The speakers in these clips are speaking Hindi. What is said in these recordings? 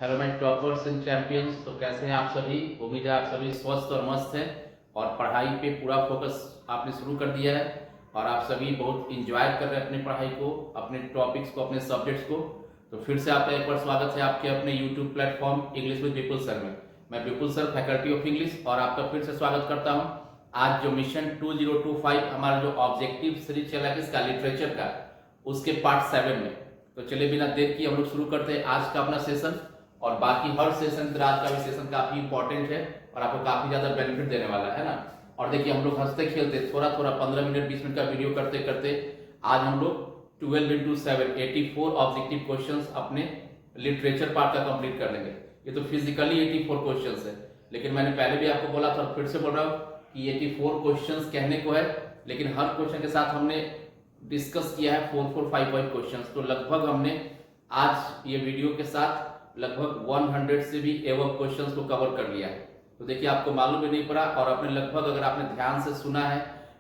Hello my toppers and champions. तो कैसे हैं आप सभी? उम्मीद है आप सभी स्वस्थ और मस्त हैं और पढ़ाई पे पूरा फोकस आपने शुरू कर दिया है और आप सभी बहुत इंजॉय कर रहे हैं अपनी पढ़ाई को, अपने टॉपिक्स को, अपने सब्जेक्ट्स को। तो फिर से आपका एक बार स्वागत है आपके अपने YouTube platform English with Vipul sir में। मैं विपुल सर, फैकल्टी ऑफ इंग्लिश, और आपका फिर से स्वागत करता हूँ। आज जो मिशन 2025 हमारा जो ऑब्जेक्टिव सीरीज चला है किसका, लिटरेचर का, उसके पार्ट 7 में। तो चलिए बिना देर किए हम लोग शुरू करते हैं आज का अपना सेशन। और बाकी हर सेशन की तरह आज का भी सेशन काफी इंपॉर्टेंट है और आपको काफी ज्यादा बेनिफिट देने वाला है ना। और देखिए हम लोग हंसते खेलते थोड़ा थोड़ा 15 मिनट 20 मिनट का वीडियो करते करते आज हम लोग 12 into 7 84 ऑब्जेक्टिव क्वेश्चंस अपने लिटरेचर पार्ट का कंप्लीट कर लेंगे। ये तो फिजिकली 84 क्वेश्चंस है, लेकिन मैंने पहले भी आपको बोला था, फिर से बोल रहा हूँ कि 84 क्वेश्चंस कहने को है, लेकिन हर क्वेश्चन के साथ हमने डिस्कस किया है 4-4-5 क्वेश्चंस। तो लगभग हमने आज ये वीडियो के साथ लगभग 100 से भी एवं क्वेश्चंस को कवर कर लिया है। तो देखिए आपको मालूम भी नहीं पड़ा, और आपने लगभग, अगर आपने ध्यान से सुना है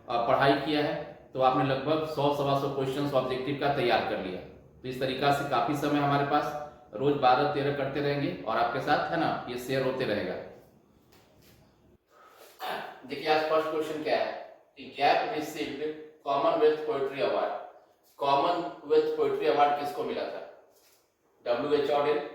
और पढ़ाई किया है, तो आपने लगभग 100-125 क्वेश्चंस ऑब्जेक्टिव का तैयार कर लिया। तो इस तरीका से काफी समय हमारे पास रोज 12-13 करते रहेंगे और आपके साथ है ना ये शेयर होते रहेगा। देखिए आज फर्स्ट क्वेश्चन क्या है, gap received Commonwealth poetry award. Commonwealth poetry award किसको मिला था? W.H. ऑडेल,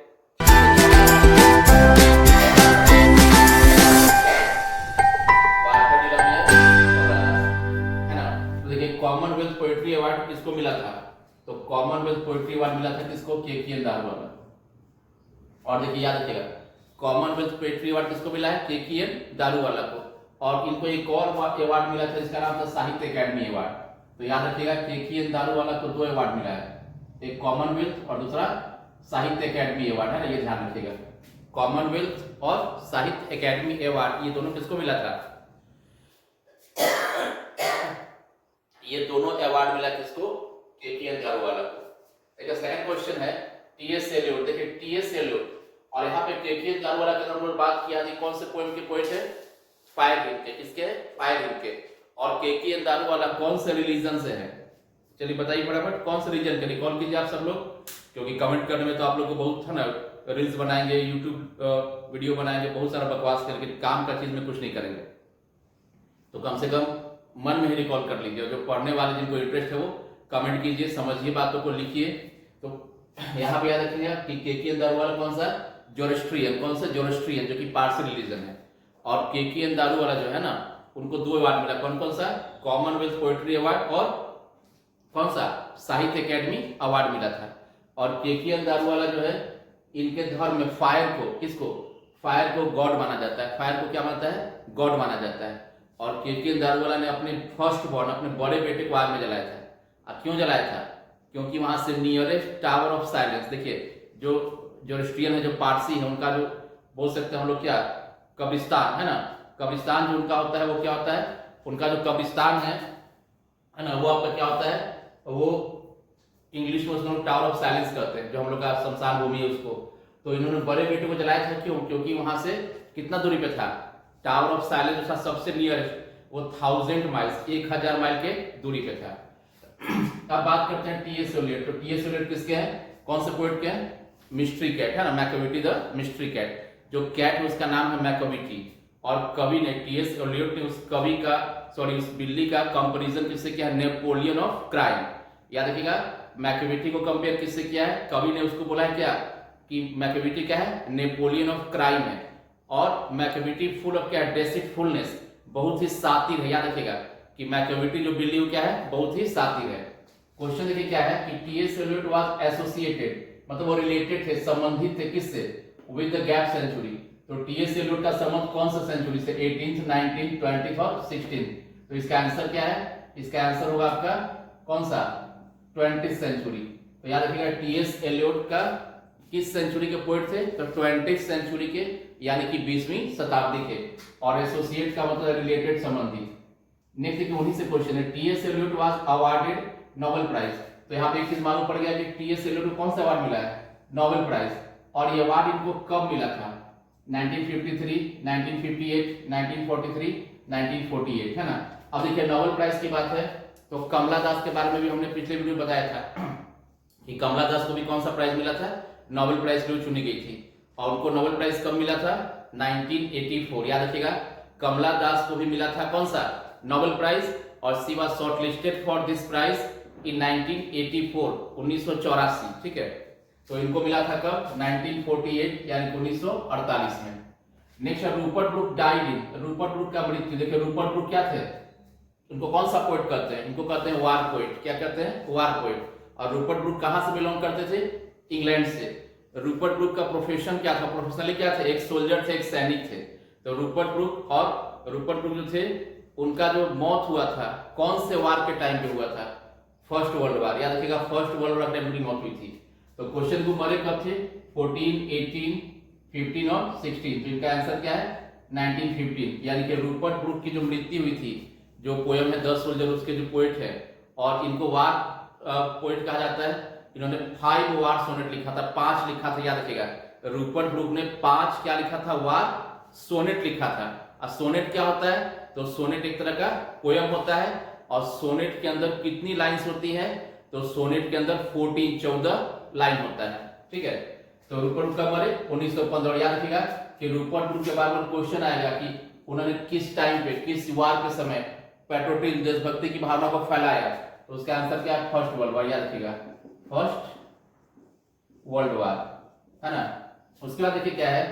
कॉमनवेल्थ पोएट्री अवार्ड किसको मिला था? तो कॉमनवेल्थ पोएट्री अवार्ड मिला था किसको? के.की.एन. दारूवाला। और देखिए याद रखिएगा, कॉमनवेल्थ पोएट्री अवार्ड किसको मिला है? के.की.एन. दारूवाला को। और इनको एक और अवार्ड मिला था जिसका नाम था साहित्य अकेडमी अवार्ड। तो याद रखिएगा के.की.एन. दारूवाला को 2 अवार्ड मिला है, एक कॉमनवेल्थ और दूसरा साहित्य अकेडमी अवार्ड, है ना, ये ध्यान रखिएगा। कॉमनवेल्थ और साहित्य अकेडमी अवार्ड ये दोनों किसको मिला था? ये दोनों अवार्ड मिला किसको? के.की.एन. दारूवाला को। देखिए सेकंड क्वेश्चन है टी.एस. एलियोट। देखिए टी.एस. एलियोट, और यहाँ पे के.की.एन. दारूवाला के अंदर बात किया थी, कौन से पोएम के पोएट है? फायर हिल के। किसके? फायर हिल के। और के.की.एन. दारूवाला कौन से रिलीजन से है? चलिए बताइए फटाफट, कौन से रीजन के? रिकॉल कीजिए आप सब लोग, क्योंकि कमेंट करने में तो आप लोग को बहुत है ना, रील्स बनाएंगे, यूट्यूब वीडियो बनाएंगे, बहुत सारा बकवास करके काम का चीज में कुछ नहीं करेंगे। तो कम से कम मन में ही रिकॉल कर लीजिए। जो पढ़ने वाले जिनको इंटरेस्ट है वो कमेंट कीजिए, समझिए बातों को, लिखिए। तो यहाँ पे याद रखिएगा कि के.की.एन. दारूवाला कौन सा? जोरोस्ट्रियन। कौन सा? जोरोस्ट्रियन, जो कि पारसी रिलीजन है। और के.की.एन. दारूवाला जो है ना, उनको 2 अवार्ड मिला। कौन कौन सा? कॉमनवेल्थ पोएट्री अवार्ड और कौन सा? साहित्य अकेडमी अवार्ड मिला था। और के.की.एन. दारूवाला जो है, इनके धर्म में फायर को, किसको? फायर को गॉड माना जाता है। फायर को क्या मानता है? गॉड माना जाता है। और के.की.एन. दारूवाला ने अपने फर्स्ट बॉर्न, अपने बड़े बेटे को आग में जलाया था। क्यों जलाया था? क्योंकि वहां से नियरेस्ट टावर ऑफ साइलेंस, देखिए जो जोरोस्ट्रियन है, जो पारसी है, उनका जो बोल सकते हैं हम लोग क्या, कब्रिस्तान है ना, कब्रिस्तान जो उनका होता है वो क्या होता है? उनका जो कब्रिस्तान है ना, वो आपका क्या होता है? वो इंग्लिश में उसको टावर ऑफ साइलेंस कहते हैं, जो हम लोग का शमशान भूमि है उसको। तो इन्होंने बड़े बेटे को जलाया था। क्यों? क्योंकि वहां से कितना दूरी पे था? टावर ऑफ साइलेंस उसका सबसे नियरेस्ट, वो 1000 माइल्स, 1000 माइल के दूरी पे था। अब बात करते हैं टी.एस. एलियोट। तो टी.एस. एलियोट किसके हैं? कौन से पोएट के हैं? मिस्ट्री कैट, है ना, मैकविटी द मिस्ट्री कैट। जो कैट है उसका नाम है मैकविटी। और कवि ने, टी.एस. एलियोट ने उस कवि का, सॉरी उस बिल्ली का कंपैरिजन किससे किया? Napoleon of crime. याद रखिएगा, मैकविटी को कंपेयर किससे किया है? कवि ने उसको बोला है क्या कि मैकविटी क्या है? नेपोलियन ऑफ क्राइम है। और मैकविटी फुल ऑफ क्या है? डेसिटफुलनेस, बहुत ही सातिर है। याद रखिएगा कि मैकविटी जो बिल्ली क्या है? बहुत ही सातिर है। क्वेश्चन देखिए क्या है कि टी.एस. एलियोट वाज एसोसिएटेड, मतलब वो रिलेटेड थे, संबंधित थे किससे? With the gap century. तो टी.एस. एलियोट का संबंध कौन सा सेंचुरी से? 18th, 19th, 20th और 16th। तो इसका आंसर क्या है? इसका आंसर होगा आपका कौन सा? 20th century. तो याद रखिएगा टी.एस. एलियोट का किस सेंचुरी के पोएट थे? तो 20th सेंचुरी के, यानी कि 20वीं शताब्दी के। और एसोसिएट का मतलब रिलेटेड, संबंधित। नेक्स्ट देखिए उन्हीं से क्वेश्चन है, T S. Eliot was awarded Nobel prize. तो यहाँ पे एक चीज मालूम पड़ गया कि टी.एस. एलियोट को कौन सा अवार्ड मिला है? Nobel prize. और ये अवार्ड इनको कब मिला था? 1953, 1958, 1943, 1948, है ना। अब देखिए नोबेल प्राइज की बात है तो कमला दास के बारे में भी हमने पिछले वीडियो में बताया था कि कमला दास को भी कौन सा प्राइज मिला था? नोबेल प्राइज के लिए चुनी गई थी। और उनको नोबेल प्राइज कब मिला था? 1984, याद रखिएगा। कमला दास को भी मिला था कौन सा? नोबेल प्राइज, और she was shortlisted for this prize in 1984, 1984, ठीक है। तो इनको मिला था कब? 1948 यानी 1948 में। नेक्स्ट है Rupert Brooke died in, Rupert Brooke का मृत्यु। देखिए रूपर्ट ब्रूक क्या थे? इनको कौन सा पोएट कहते हैं? इनको कहते हैं वार पोएट। क्या कहते हैं? वार पोएट। और रूपर्ट ब्रूक कहां से बिलोंग करते थे? इंग्लैंड से। रूपर्ट ब्रूक का प्रोफेशन क्या था? प्रोफेशनली क्या थे? एक सोल्जर थे, एक सैनिक थे। तो रूपर्ट ब्रूक जो थे उनका जो मौत हुआ था कौन से वार के टाइम पे हुआ था? फर्स्ट वर्ल्ड वार, याद रखिएगा। फर्स्ट वर्ल्ड वार टाइम उनकी मौत हुई थी। तो क्वेश्चन को मरे कब थे? 14, 18, 15 और 16। तो इनका आंसर क्या है? 1915। यानी कि रूपर्ट ब्रूक की जो मृत्यु हुई थी, जो पोयम है 10 सोल्जर, उसके जो पोएट है, और इनको वार पोएट कहा जाता है। इन्होंने 5 वार सोनेट लिखा था, 5 लिखा था, याद रखिएगा। रूपर्ट ब्रूक ने 5 क्या लिखा था? वार सोनेट लिखा था। और सोनेट क्या होता है? तो सोनेट एक तरह का पोयम होता है। और सोनेट के अंदर कितनी लाइंस होती है? तो सोनेट के अंदर 14 लाइन होता है, ठीक है। तो रूपर्ट ब्रूक कब मरे? 1915। याद रखिएगा कि रूपर्ट ब्रूक के बारे में क्वेश्चन आएगा कि उन्होंने किस टाइम पे, किस वार के समय पैट्रियोटिज्म, देशभक्ति की भावना को फैलाया। तो उसका आंसर क्या है? फर्स्ट वर्ल्ड वार, याद रखिएगा। फर्स्ट वर्ल्ड वार, है ना। उसके बाद देखिए क्या है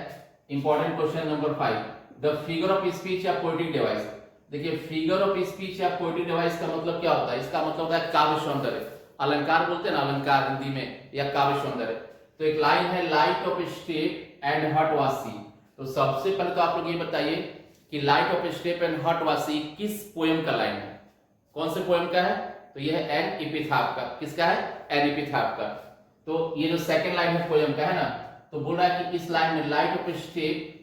important question number 5, the figure of speech या पोएटिक डिवाइस। देखिए फिगर ऑफ स्पीच या पोएटिक डिवाइस का मतलब क्या होता है? इसका मतलब होता है काव्य सौंदर्य। अलंकार बोलते हैं ना, अलंकार हिंदी में, या काव्य सौंदर्य। तो एक लाइन है light of step and heart was she. तो सबसे पहले तो आप लोग ये बताइए कि light of step and heart was she किस पोएम का लाइन है? कौन से पोएम का है? तो यह है एन एपिथाफ का। किसका है? एन एपिथाफ का। तो ये जो सेकंड लाइन है पोएम का, है ना, तो बोल रहा है कि इस लाइन में light of step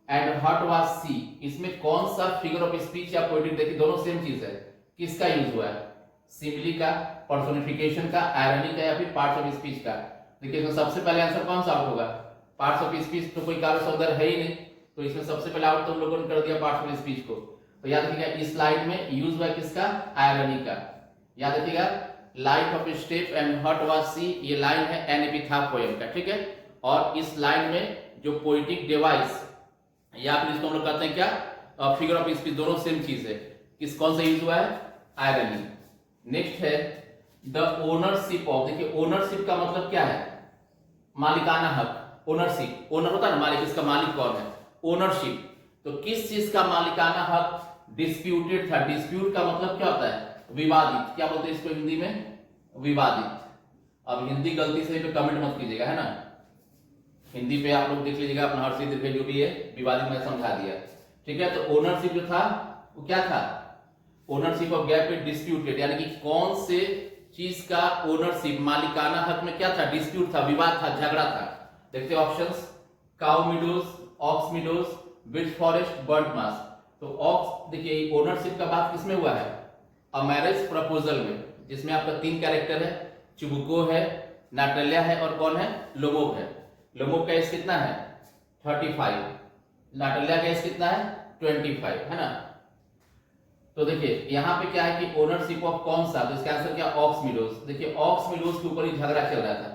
and heart was she, इसमें कौन सा फिगर ऑफ स्पीच या पोएटिक, देखिए दोनों सेम चीज है, किसका यूज हुआ है? सिमिली का, पर्सोनिफिकेशन का, आयरनी का, या फिर पार्ट्स ऑफ स्पीच का? देखिए इसमें सबसे पहले आंसर कौन सा आउट होगा? Parts of speech. तो कोई काव्य सौंदर्य है ही नहीं, तो इसमें सबसे पहले आउट तुम लोगों ने कर दिया पार्ट्स ऑफ स्पीच को। तो याद रखिएगा इस लाइन में यूज हुआ किसका? आयरनी का। याद रखिएगा light of step and heart was she, ये लाइन है एन एपिथाफ पोएम का, ठीक है। और इस लाइन में जो पोएटिक डिवाइस, या फिर इसको हम लोग कहते हैं क्या? फिगर ऑफ स्पीच, दोनों सेम चीज है। किस कौन सा यूज हुआ है? आयरनी। नेक्स्ट है द ओनरशिप ऑफ। देखिए ओनरशिप का मतलब क्या है? मालिकाना हक। ओनरशिप, ओनर होता है ना मालिक, इसका मालिक कौन है? ओनरशिप। तो किस चीज का मालिकाना हक डिस्प्यूटेड था? डिस्प्यूट का मतलब क्या होता है? विवादित। क्या बोलते हैं इसको हिंदी में? विवादित। अब हिंदी गलती से पे कमेंट मत कीजिएगा, है ना। हिंदी पे आप लोग देख लीजिएगा अपना हर चीज जो भी है विवादित में समझा दिया, ठीक है। तो ओनरशिप जो था वो क्या था? ओनरशिप ऑफ गैप पे डिस्प्यूटेड, यानी कि कौन से चीज का ओनरशिप, मालिकाना हक में क्या था? डिस्प्यूट था, विवाद था, झगड़ा था। देखते हैं options, cow meadows, ox meadows, which forest, bird mass. तो ऑक्स, देखिए ओनरशिप का बात किसमें हुआ है? अ मैरिज प्रपोजल में, जिसमें आपका 3 कैरेक्टर है, चिबुको है, नाटल्या है, और कौन है? लोमोब है। लोमोब का एज कितना है? 35। नाटल्या का एज कितना है? 25, है ना। तो देखिए यहाँ पे क्या है कि ओनरशिप ऑफ कौन सा? तो इसका आंसर क्या? Ox Meadows. देखिए ऑक्स मीडोज के ऊपर ही झगड़ा चल रहा था।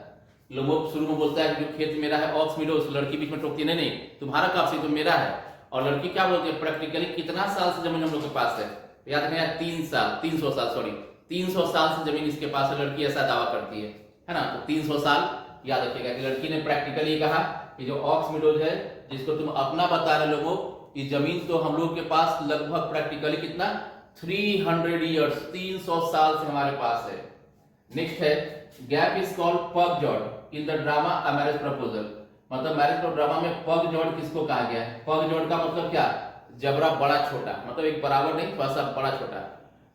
लोमोब शुरू में बोलता है कि जो खेत मेरा है, ऑक्स मीडोज, लड़की बीच में टोकती नहीं, तुम्हारा काफी, तो मेरा है। और लड़की क्या बोलती है? प्रैक्टिकली कितना साल से जमीन हम लोग के पास है? याद रखना 3 साल, 300 साल, सॉरी 300 साल से जमीन इसके पास है। लड़की ऐसा दावा करती है ना। तो 300 साल याद रखिएगा कि लड़की ने प्रैक्टिकली कहा कि जो ऑक्स मीडोज है, जिसको तुम अपना बता रहे लोगों, ये जमीन तो हम लोग के पास लगभग प्रैक्टिकली कितना? 300 ईयर्स, 300 साल से हमारे पास है। नेक्स्ट है gap is called pug jawed in the drama a marriage proposal. मतलब मैरिज ड्रामा में पग जॉर्ड किसको कहा गया है? पग जॉर्ड का मतलब क्या? जबड़ा बड़ा छोटा, मतलब एक बराबर नहीं, थोड़ा सा बड़ा छोटा।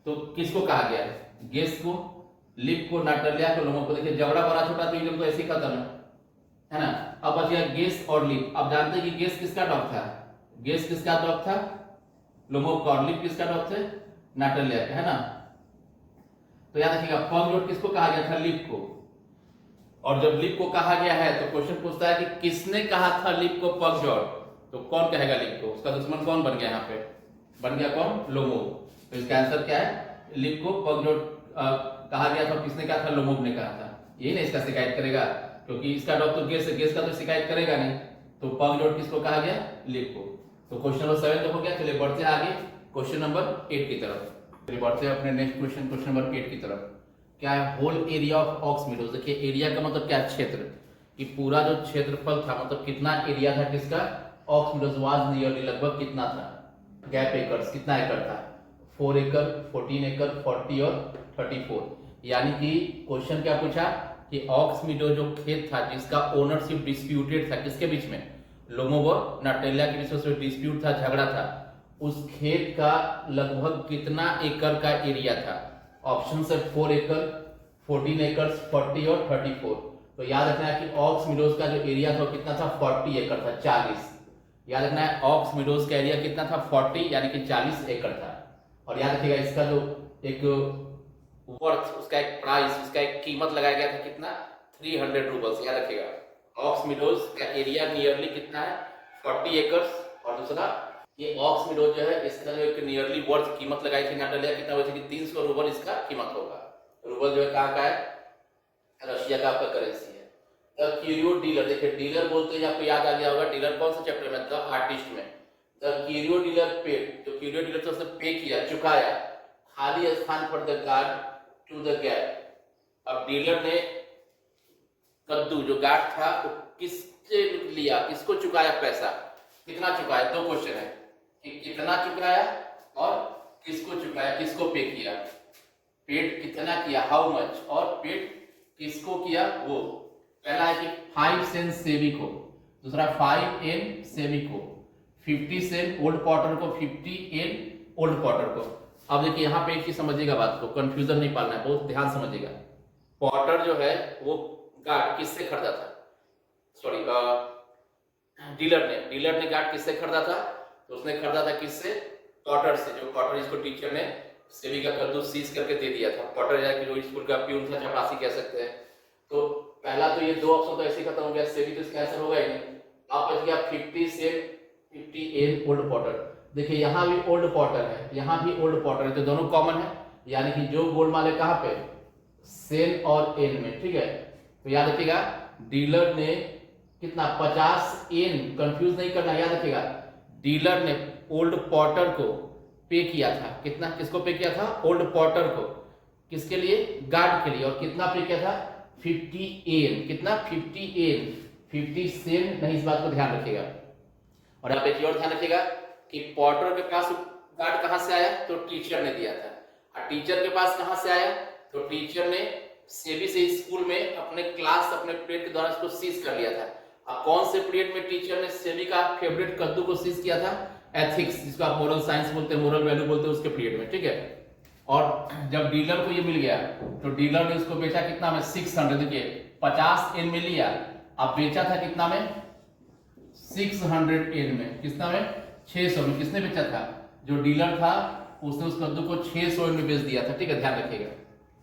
तो किसको कहा गया है? गेस को, लिप को, नाटल्या को, लोमोब को। देखिए जबड़ा बड़ा छोटा तो एकदम तो ऐसे ही खत्म है ना। अब बच गया गेस और लिप। अब जानते हैं कि गेस किसका डॉग था? गेस किसका डॉग था? लोमोब का। और लिप किसका डॉग थे? नाटल्या का, है ना। तो याद रखिएगा पग जॉर्ड किसको कहा गया था? लिप को। और जब लिप को कहा गया है तो क्वेश्चन पूछता है कि किसने कहा था लिप को पग जॉर्ड? तो कौन कहेगा लिप को? उसका दुश्मन कौन बन गया? यहाँ पे बन गया कौन? लोमोब। तो इसका आंसर क्या है? लिप को पग जॉर्ड कहा गया था। किसने कहा था? लोमोब ने कहा था। यही ना इसका शिकायत करेगा, क्योंकि इसका डॉग तो गेस है, गेस का तो शिकायत करेगा नहीं। तो पग डॉट किसको कहा गया, लिप को। तो क्वेश्चन नंबर 7 तो हो गया। चलिए बढ़ते हैं आगे क्वेश्चन नंबर 8 की तरफ। चलिए बढ़ते हैं अपने नेक्स्ट क्वेश्चन, क्वेश्चन नंबर 8 की तरफ। क्या है, whole area of Ox Meadows. देखिए एरिया का मतलब क्या है, क्षेत्र, कि पूरा जो क्षेत्रफल था, मतलब कितना एरिया था किसका, ऑक्स मीडोज वाज नियरली, लगभग कितना था, गैप एकर्स, कितना एकड़ था, 4 एकड़, 14 एकड़, 40 और 34। यानी कि क्वेश्चन क्या पूछा कि ऑक्स मीडो जो खेत था जिसका ओनरशिप डिस्प्यूटेड था, किसके बीच में, लोमोव और नाटेलिया के बीच में डिस्प्यूट था, झगड़ा था, उस खेत का लगभग कितना एकड़ का एरिया था। ऑप्शन है 4 एकड़, 14 एकड़, 40 और 34। तो याद रखना है कि ऑक्स मीडोज का जो एरिया था वो कितना था, 40 एकड़ था, 40। याद रखना है ऑक्स मीडोज का एरिया कितना था, 40 यानी कि 40 एकड़ था। और याद रखिएगा इसका जो एक वर्थ, उसका एक प्राइस, उसका एक कीमत लगाया गया था कितना, 300 रूपल्स। याद रखिएगा ऑक्स मीडोज का एरिया नियरली कितना है, 40 एकर्स। और दूसरा ये ऑक्स मीडोज जो है इसका जो एक नियरली वर्थ कीमत लगाई थी नाटालिया, कितना हुआ कि 300 रूबल इसका कीमत होगा। रूबल जो है कहाँ का है, रशिया का आपका करेंसी है। द क्यूरियो डीलर, देखिए डीलर बोलते हैं, आपको याद आ गया होगा, डीलर कौन सा चैप्टर में, द आर्टिस्ट में। द क्यूरियो डीलर पेड, जो क्यूरियो डीलर से उसने पे किया, चुकाया खाली स्थान पर the guard to the gap. अब डीलर ने कद्दू जो गार्ड था वो किससे लिया, किसको चुकाया पैसा, कितना चुकाया। दो क्वेश्चन है कि कितना चुकाया और किसको चुकाया, किसको पे किया, पेड कितना किया, हाउ मच, और पेड किसको किया वो। पहला है कि 5 सेंट सेविको, दूसरा 5 एन सेविको, 50 सेंट ओल्ड पॉटर को, 50 एन ओल्ड पॉटर को। अब देखिए यहाँ पे एक चीज समझिएगा, बात को कंफ्यूजन नहीं पालना है, बहुत ध्यान समझिएगा। पॉटर जो है वो गार्ड किससे खरीदा था, सॉरी डीलर ने गार्ड किससे खरीदा था, तो उसने खरीदा था किससे, पॉटर से। जो पॉटर, इसको टीचर ने सेवी का कद्दू सीज करके दे दिया था। पॉटर जाके जो स्कूल का प्यून था, चपरासी कह सकते हैं। तो पहला तो ये दो ऑप्शन तो ऐसे ही खत्म हो गया, सेवी तो इसका आंसर होगा ही नहीं। आप बच गया 50 से 50 एन ओल्ड पॉटर। देखिए यहाँ भी ओल्ड पॉटर है, यहाँ भी ओल्ड पॉटर है, तो दोनों कॉमन है, यानी कि जो गोलमाल है कहाँ पे, सेन और एन में, ठीक है। तो याद रखिएगा डीलर ने कितना, 50 एन, कंफ्यूज नहीं करना, याद रखिएगा डीलर ने ओल्ड पॉटर को पे किया था, कितना, किसको पे किया था, ओल्ड पॉटर को, किसके लिए, गार्ड के लिए। और कितना पे किया था, 50 एन, कितना, 50 एन, 50 सेन नहीं, इस बात को ध्यान रखिएगा। और यहाँ पे एक और ध्यान रखिएगा कि पॉटर के पास गार्ड कहां से आया, तो टीचर ने दिया था। और टीचर के पास कहां से आया, तो टीचर ने सेवी से स्कूल में अपने क्लास, अपने पीरियड के दौरान इसको सीज कर लिया था। अब कौन से पीरियड में टीचर ने सेवी का फेवरेट कद्दू को सीज किया था, एथिक्स, जिसको आप मोरल साइंस बोलते हैं, मोरल वैल्यू बोलते हैं, उसके पीरियड में, ठीक है। और जब डीलर को ये मिल गया तो डीलर ने उसको बेचा कितना में, 600, देखिए 50 एन में लिया, अब बेचा था कितना में, 600 एन में, कितना में, 600 में। किसने बेचा था, जो डीलर था उसने उस कद्दू को 600 एन में बेच दिया था, ठीक है, ध्यान रखिएगा।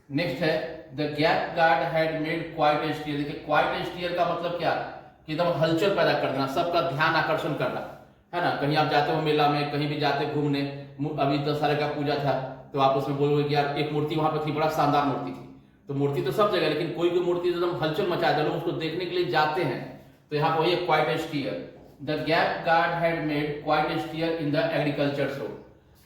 नेक्स्ट है the gap guard had made quite a stir. देखिए क्वाइट ए स्टीयर का मतलब क्या, कि एकदम हलचल पैदा कर देना, सबका ध्यान आकर्षण करना, है ना। कहीं आप जाते हो मेला में, कहीं भी जाते घूमने, अभी दशहरे का पूजा था, तो आप उसमें बोलोगे कि यार एक मूर्ति वहां पे थी, बड़ा शानदार मूर्ति थी। तो मूर्ति तो सब जगह, लेकिन कोई मूर्ति एकदम हलचल मचा दे, लोग उसको देखने के लिए जाते हैं। तो यहाँ पर वही quite a stir. The gap guard had made quite a stir in the agriculture show.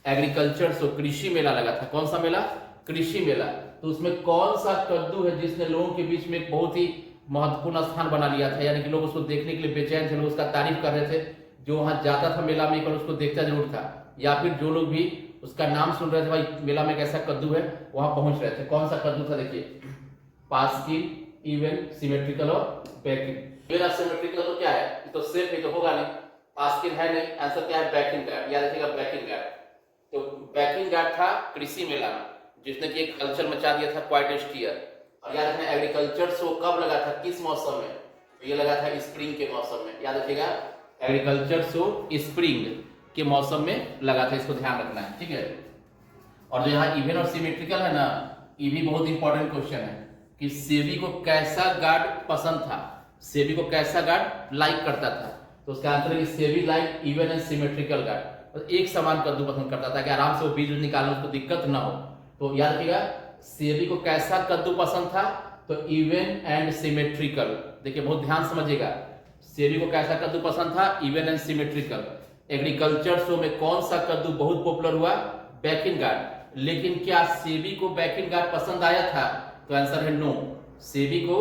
Agriculture show, कृषि मेला लगा था। कौन सा मेला, कृषि मेला। तो उसमें कौन सा कद्दू है जिसने लोगों के बीच में एक बहुत ही महत्वपूर्ण स्थान बना लिया था, यानी कि लोग उसको देखने के लिए बेचैन थे, लोग उसका तारीफ कर रहे थे। जो वहां जाता था मेला में, एक बार उसको देखता जरूर था, या फिर जो लोग भी उसका नाम सुन रहे थे, भाई मेला में कैसा कद्दू है, वहां पहुंच रहे थे। कौन सा कद्दू था, देखिए पास्किन, इवन, सिमेट्रिकल और बैकिन। इवन सिमेट्रिकल तो क्या है, तो सेम ही तो होगा नहीं, पास्किन है नहीं, आंसर क्या है, बैकिन गार्ड। याद रखिएगा बैकिन गार्ड। तो बैकिन गार्ड था कृषि मेला में, जिसने कि एक हलचल मचा दिया था, क्वाइट ए स्टीयर। और याद रखना एग्रीकल्चर शो कब लगा था, किस मौसम में, तो ये लगा था स्प्रिंग के मौसम में। याद रखिएगा एग्रीकल्चर शो स्प्रिंग के मौसम में लगा था, इसको ध्यान रखना है, ठीक है। और जो यहाँ इवन और सिमेट्रिकल है ना, ये भी बहुत इंपॉर्टेंट क्वेश्चन है कि सेवी को कैसा गार्ड पसंद था, सेवी को कैसा गार्ड लाइक करता था। तो उसका आंसर है सेवी like even and symmetrical guard. तो एक समान कद्दू पसंद करता था कि आराम से वो बीज निकालने उसको दिक्कत ना हो। तो याद रखिएगा सेवी को कैसा कद्दू पसंद था, तो इवन एंड सिमेट्रिकल। देखिए बहुत ध्यान समझिएगा, सेबी को कैसा कद्दू पसंद था? Even and symmetrical. Agriculture show में कौन सा कद्दू बहुत पॉपुलर हुआ? बैकिंग। लेकिन क्या सेबी को बैकिंग पसंद आया था? तो आंसर है नो, सेबी को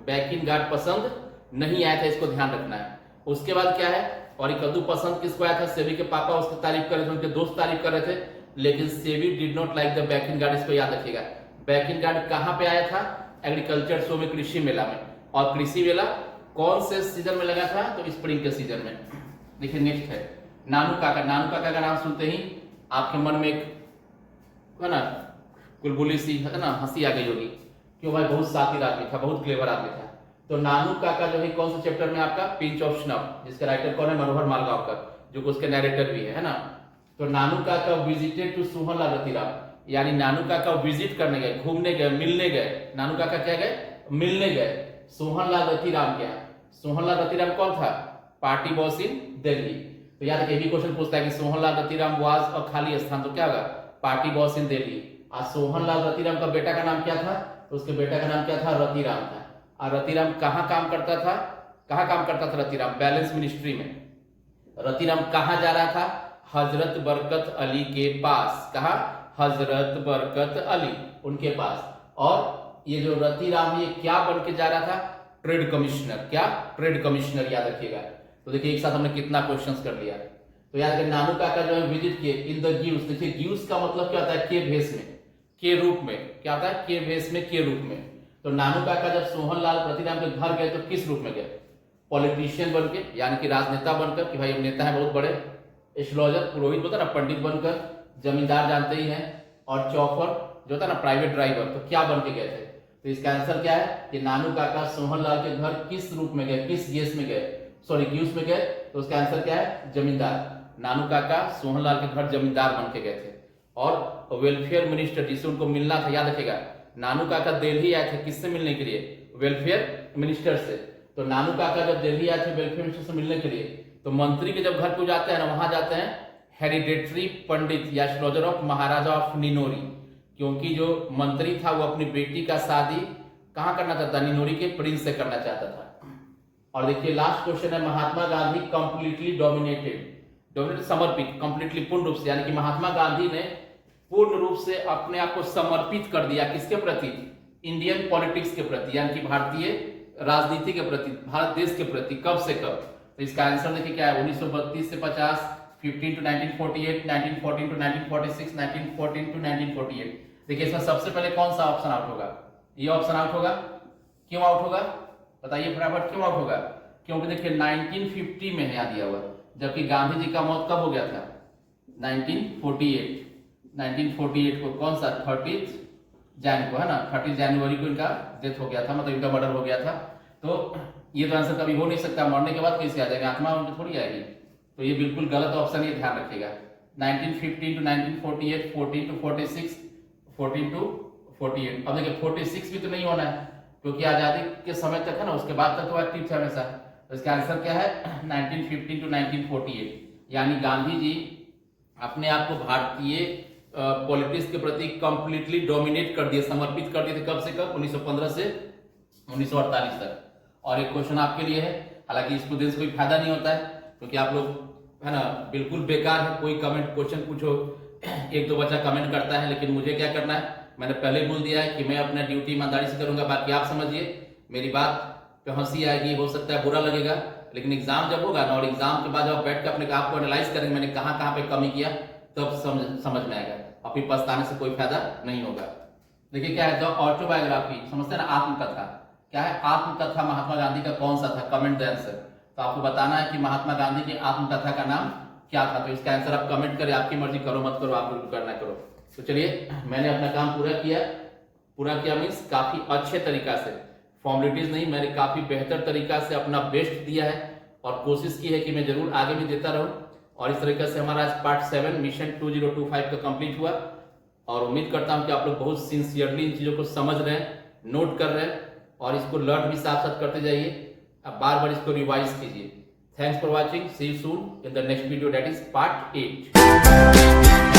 बैकिंग पसंद नहीं आया था, इसको ध्यान रखना है। उसके बाद क्या है, और ये कद्दू पसंद किसको आया था? सेबी के पापा उसकी तारीफ कर रहे थे, उनके दोस्त तारीफ कर रहे थे, लेकिन SEBI did not like the banking guard. इसको याद रखिएगा। बैकिंग गार्ड कहां पे आया था? एग्रीकल्चर शो में, कृषि मेला में। और कृषि मेला कौन से सीजन में लगा था? तो स्प्रिंग के सीजन में। देखिए नेक्स्ट है नानू काका। नानू काका का नाम सुनते ही आपके मन में एक है ना कुलबुली सी है ना हंसी आ गई होगी, क्यों भाई? बहुत शातिर आदमी था, बहुत क्लेवर आदमी था। तो नानू काका जो है कौन से चैप्टर में आपका? पिंच ऑफ स्नफ, जिसका राइटर कौन है? मनोहर मालगांवकर, जो कि उसके नरेटर भी है ना। तो नानू काका विजिटेड टू सोहनलाल रतिराम, यानी नानू काका विजिट करने गए, घूमने गए, मिलने गए। नानू काका क्या गए? मिलने गए सोहनलाल रतिराम। क्या सोहनलाल रतिराम कौन था? पार्टी बॉस इन दिल्ली। तो याद रखिए, भी क्वेश्चन पूछता है कि सोहनलाल रतिराम वाज अ खाली स्थान, तो क्या होगा? पार्टी बॉस इन दिल्ली। आज सोहनलाल रतिराम का बेटा का नाम क्या था? तो उसके बेटा का नाम क्या था? रतिराम था। और रतिराम कहाँ काम करता था? कहाँ काम करता था रतिराम? बैलेंस मिनिस्ट्री में। रतिराम कहाँ जा रहा था? हजरत बरकत अली के पास। कहा? हजरत बरकत अली उनके पास। और ये जो रतिराम ये क्या बन के जा रहा था? Trade commissioner. क्या? ट्रेड कमिश्नर, याद रखिएगा। तो देखिए एक साथ हमने कितना क्वेश्चंस कर लिया। तो याद रखिए नानू काका जो है विजिट किए इन द गिव्स। देखिए गिव्स का मतलब क्या होता है? के भेष में, के रूप में। क्या होता है? के भेष में, के रूप में। तो नानू काका जब सोहनलाल रतिराम के घर गए तो किस रूप में गए? पॉलिटिशियन बन के, यानी कि राजनेता बनकर, कि भाई हम नेता हैं बहुत बड़े। एस्ट्रोलॉजर, पुरोहित बोलता ना, पंडित बनकर। जमींदार जानते ही हैं। और चौफर जो होता है ना, प्राइवेट ड्राइवर। तो क्या बन के गए थे? तो इसका आंसर क्या है कि नानू काका सोहनलाल के घर किस रूप में गए? किस गेस में गए? सॉरी गिव्स में गए। तो उसका आंसर क्या है? जमींदार। नानू काका सोहनलाल के घर जमींदार बन के गए थे। और वेलफेयर मिनिस्टर जिससे उनको मिलना था, याद रखेगा, नानू काका दिल्ली आए थे किससे मिलने के लिए? वेलफेयर मिनिस्टर से। तो नानू काका जब दिल्ली आए थे वेलफेयर मिनिस्टर से मिलने के लिए, तो मंत्री के जब घर को जाते हैं ना, वहां जाते हैं हेरिडेटरी पंडित या एस्ट्रोलॉजर ऑफ महाराजा ऑफ निनोरी, क्योंकि जो मंत्री था वो अपनी बेटी का शादी कहां करना चाहता? निनोरी के प्रिंस से करना चाहता था। और देखिए लास्ट क्वेश्चन है, महात्मा गांधी कंप्लीटली डोमिनेटेड, समर्पित, कंप्लीटली पूर्ण रूप से, यानी कि महात्मा गांधी ने पूर्ण रूप से अपने आप को समर्पित कर दिया किसके प्रति? इंडियन पॉलिटिक्स के प्रति, यानी कि भारतीय राजनीति के प्रति, भारत देश के प्रति। कब से कब? तो इसका आंसर देखिए क्या है? 1932 से 50, 15 to 1948, 1914 to 1946, 1914 to 1948। देखिए इसमें सबसे पहले कौन सा ऑप्शन आउट होगा? ये ऑप्शन आउट होगा। क्यों आउट होगा? बताइए फटाफट, क्यों आउट होगा? क्योंकि देखिए 1950 में यहाँ दिया हुआ, जबकि गांधी जी का मौत कब हो गया था? 1948। 1948 को कौन सा? 30 जनवरी को, है ना, 30 जनवरी को इनका डेथ हो गया था, मतलब इनका मर्डर हो गया था। तो ये तो आंसर कभी हो नहीं सकता, मरने के बाद कैसे आ जाएगा? आत्मा उनकी थोड़ी आएगी। तो ये बिल्कुल गलत ऑप्शन, ये ध्यान रखिएगा। 1915 to 1948, 14 to 46, 14 to 48। अब देखिए 46 भी तो नहीं होना है, क्योंकि आजादी के समय तक है ना, उसके बाद तक तो एक्टिव थे हमेशा। तो इसका आंसर क्या है? 1915 to 1948। यानी गांधी जी अपने आप को भारतीय पॉलिटिक्स के प्रति कंप्लीटली डोमिनेट कर दिए, समर्पित कर दिए थे। कब से कब? 1915 से 1948 तक। और एक क्वेश्चन आपके लिए है, हालांकि स्टूडेंट्स को कोई फायदा नहीं होता है, क्योंकि आप लोग है ना बिल्कुल बेकार है। कोई कमेंट क्वेश्चन पूछो, एक दो बच्चा कमेंट करता है, लेकिन मुझे क्या करना है? मैंने पहले ही बोल दिया है कि मैं अपना ड्यूटी ईमानदारी से करूंगा। बाकी आप समझिए, मेरी बात पे हंसी आएगी, हो सकता है बुरा लगेगा, लेकिन एग्जाम जब होगा ना, और एग्जाम के बाद जब बैठ कर अपने आप को एनालाइज करेंगे मैंने कहाँ पे कमी किया, तब समझ में आएगा। और फिर पछताने से कोई फायदा नहीं होगा। देखिए क्या है, द ऑटोबायोग्राफी, समझते हैं ना, आत्मकथा। क्या है? आत्मकथा महात्मा गांधी का कौन सा था? Comment the answer. तो आपको बताना है कि महात्मा गांधी की आत्मकथा का नाम क्या था। तो इसका आंसर आप कमेंट करें, आपकी मर्जी, करो मत करो, आप बिल्कुल करना करो। तो चलिए, मैंने अपना काम पूरा किया मीन्स काफी अच्छे तरीका से, फॉर्मेलिटीज नहीं, मैंने काफी बेहतर तरीका से अपना बेस्ट दिया है, और कोशिश की है कि मैं जरूर आगे भी देता रहूं। और इस तरीके से हमारा पार्ट 7 मिशन 2025 का कंप्लीट हुआ, और उम्मीद करता हूं कि आप लोग बहुत सिंसियरली इन चीजों को समझ रहे हैं, नोट कर रहे हैं, और इसको लर्न भी साथ साथ करते जाइए। अब बार बार इसको रिवाइज कीजिए। Thanks for watching, see you soon in the next video, that is part 8।